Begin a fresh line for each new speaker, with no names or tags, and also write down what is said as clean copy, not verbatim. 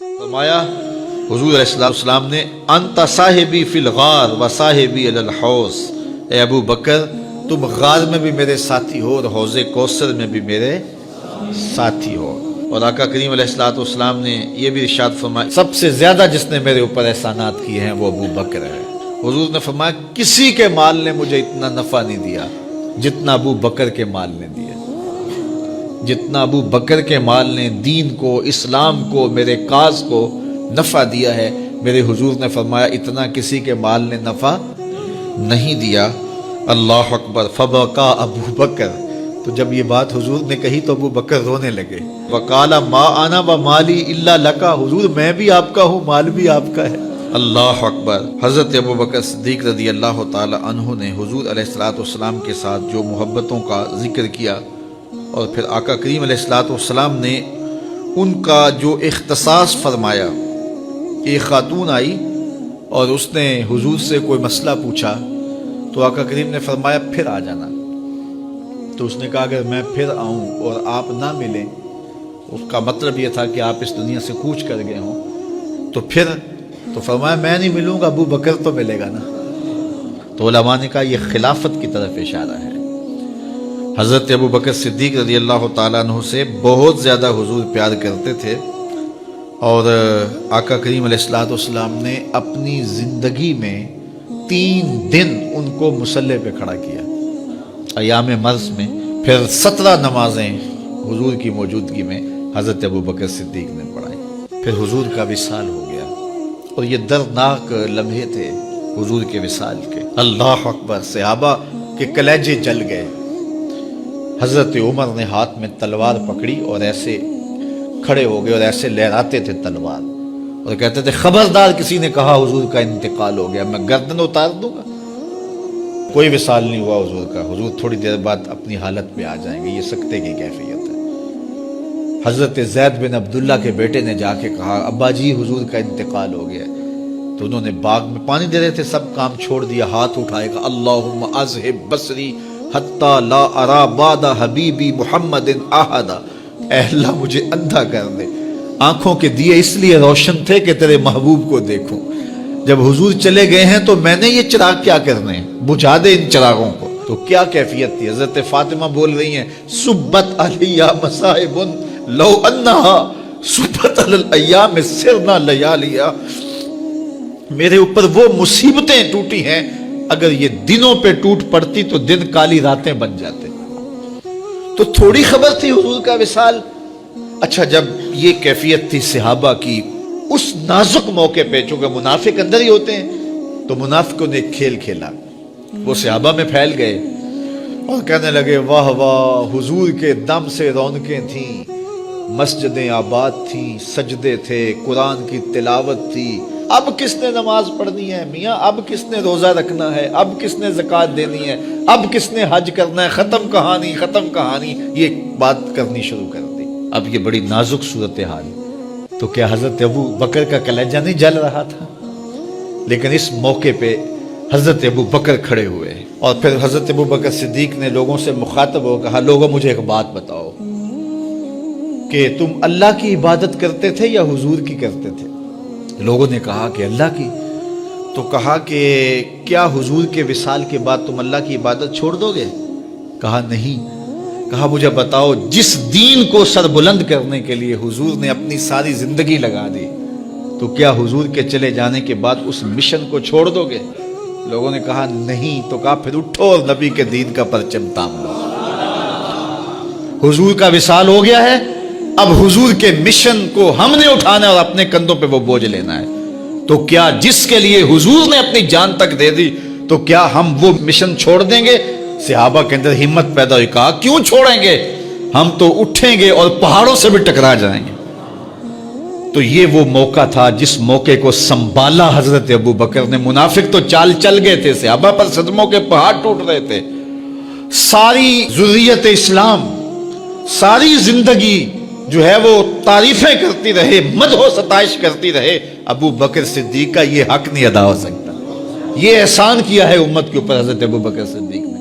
فرمایا حضور علیہ السلام نے انت صاحبی فی الغار و صاحبی علی الحوض، اے ابو بکر تم غار میں بھی میرے ساتھی ہو اور حوض کوثر میں بھی میرے ساتھی ہو۔ اور آقا کریم علیہ السلام نے یہ بھی ارشاد فرمایا سب سے زیادہ جس نے میرے اوپر احسانات کیے ہیں وہ ابو بکر ہے۔ حضور نے فرمایا کسی کے مال نے مجھے اتنا نفع نہیں دیا جتنا ابو بکر کے مال نے دیا، جتنا ابو بکر کے مال نے دین کو، اسلام کو، میرے کاز کو نفع دیا ہے، میرے حضور نے فرمایا اتنا کسی کے مال نے نفع نہیں دیا۔ اللہ اکبر۔ فبکا ابو بکر، تو جب یہ بات حضور نے کہی تو ابو بکر رونے لگے۔ وقال ما انا ومالی الا لکا، حضور میں بھی آپ کا ہوں، مال بھی آپ کا ہے۔ اللہ اکبر۔ حضرت ابو بکر صدیق رضی اللہ تعالی عنہ نے حضور علیہ السلام کے ساتھ جو محبتوں کا ذکر کیا، اور پھر آقا کریم علیہ السلام نے ان کا جو اختصاص فرمایا۔ ایک خاتون آئی اور اس نے حضور سے کوئی مسئلہ پوچھا تو آقا کریم نے فرمایا پھر آ جانا۔ تو اس نے کہا اگر میں پھر آؤں اور آپ نہ ملیں، اس کا مطلب یہ تھا کہ آپ اس دنیا سے کوچ کر گئے ہوں، تو فرمایا میں نہیں ملوں گا، ابو بکر تو ملے گا نا۔ تو علماء نے کہا یہ خلافت کی طرف اشارہ ہے۔ حضرت ابو بکر صدیق رضی اللہ تعالیٰ عنہ سے بہت زیادہ حضور پیار کرتے تھے، اور آقا کریم علیہ السلام نے اپنی زندگی میں 3 دن ان کو مصلی پہ کھڑا کیا ایام مرض میں، پھر 17 نمازیں حضور کی موجودگی میں حضرت ابو بکر صدیق نے پڑھائی۔ پھر حضور کا وصال ہو گیا، اور یہ دردناک لمحے تھے حضور کے وصال کے۔ اللہ اکبر۔ صحابہ کے کلیجے جل گئے۔ حضرت عمر نے ہاتھ میں تلوار پکڑی اور ایسے کھڑے ہو گئے اور ایسے لہراتے تھے تلوار، اور کہتے تھے خبردار کسی نے کہا حضور کا انتقال ہو گیا، میں گردن اتار دوں گا۔ کوئی وصال نہیں ہوا حضور کا، حضور تھوڑی دیر بعد اپنی حالت میں آ جائیں گے۔ یہ سکتے کی کیفیت ہے۔ حضرت زید بن عبداللہ کے بیٹے نے جا کے کہا ابا جی حضور کا انتقال ہو گیا، تو انہوں نے باغ میں پانی دے رہے تھے، سب کام چھوڑ دیا، ہاتھ اٹھائے گا اللہم اذہب بصری حتی لا ارا بعد حبیبی محمد احدا، اے اللہ مجھے اندھا کر دے، آنکھوں کے دیے اس لیے روشن تھے کہ تیرے محبوب کو دیکھوں، جب حضور چلے گئے ہیں تو میں نے یہ چراغ کیا کرنے ہیں، بجھا دے ان چراغوں کو۔ تو کیا کیفیت تھی۔ حضرت فاطمہ بول رہی ہیں سبت علیہ مصائب لو انہا سبت علی الایام سرنا لیالیا، میرے اوپر وہ مصیبتیں ٹوٹی ہیں، اگر یہ دنوں پہ ٹوٹ پڑتی تو دن کالی راتیں بن جاتے۔ تو تھوڑی خبر تھی حضور کا وصال۔ اچھا جب یہ کیفیت تھی صحابہ کی اس نازک موقع پہ، چونکہ منافق اندر ہی ہوتے ہیں، تو منافقوں نے ایک کھیل کھیلا، وہ صحابہ میں پھیل گئے اور کہنے لگے واہ واہ حضور کے دم سے رونقیں تھیں، مسجدیں آباد تھیں، سجدے تھے، قرآن کی تلاوت تھی، اب کس نے نماز پڑھنی ہے میاں، اب کس نے روزہ رکھنا ہے، اب کس نے زکوٰۃ دینی ہے، اب کس نے حج کرنا ہے، ختم کہانی، یہ بات کرنی شروع کر دی۔ اب یہ بڑی نازک صورتحال، تو کیا حضرت ابو بکر کا کلیجہ نہیں جل رہا تھا؟ لیکن اس موقع پہ حضرت ابو بکر کھڑے ہوئے، اور پھر حضرت ابو بکر صدیق نے لوگوں سے مخاطب ہو کہا لوگوں مجھے ایک بات بتاؤ کہ تم اللہ کی عبادت کرتے تھے یا حضور کی کرتے تھے؟ لوگوں نے کہا کہ اللہ کی۔ تو کہا کہ کیا حضور کے وصال کے بعد تم اللہ کی عبادت چھوڑ دو گے؟ کہا نہیں۔ کہا مجھے بتاؤ جس دین کو سر بلند کرنے کے لیے حضور نے اپنی ساری زندگی لگا دی، تو کیا حضور کے چلے جانے کے بعد اس مشن کو چھوڑ دو گے؟ لوگوں نے کہا نہیں۔ تو کہا پھر اٹھو اور نبی کے دین کا پرچم تام لو۔ حضور کا وصال ہو گیا ہے، اب حضور کے مشن کو ہم نے اٹھانا ہے اور اپنے کندھوں پہ وہ بوجھ لینا ہے۔ تو کیا جس کے لیے حضور نے اپنی جان تک دے دی، تو کیا ہم وہ مشن چھوڑ دیں گے؟ صحابہ کے اندر ہمت پیدا ہوئی، کہا کیوں چھوڑیں گے، ہم تو اٹھیں گے اور پہاڑوں سے بھی ٹکرا جائیں گے۔ تو یہ وہ موقع تھا جس موقع کو سنبھالا حضرت ابو بکر نے۔ منافق تو چال چل گئے تھے، صحابہ پر صدموں کے پہاڑ ٹوٹ رہے تھے، ساری ذریت اسلام ساری زندگی جو ہے وہ تعریفیں کرتی رہے، مدح و ستائش کرتی رہے، ابو بکر صدیق کا یہ حق نہیں ادا ہو سکتا۔ یہ احسان کیا ہے امت کے اوپر حضرت ابو بکر صدیق نے۔